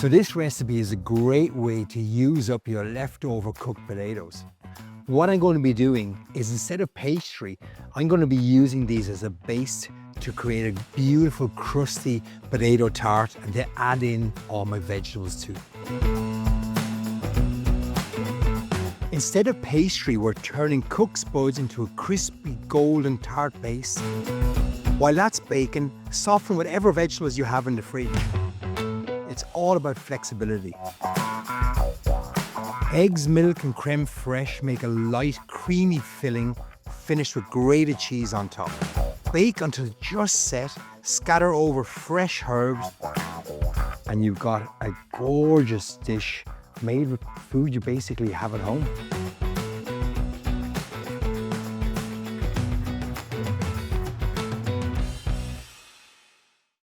So this recipe is a great way to use up your leftover cooked potatoes. What I'm going to be doing is, instead of pastry, I'm going to be using these as a base to create a beautiful crusty potato tart, and then add in all my vegetables too. Instead of pastry, we're turning cooked spuds into a crispy golden tart base. While that's baking, soften whatever vegetables you have in the fridge. It's all about flexibility. Eggs, milk and creme fraiche make a light, creamy filling, finished with grated cheese on top. Bake until just set, scatter over fresh herbs, and you've got a gorgeous dish made with food you basically have at home.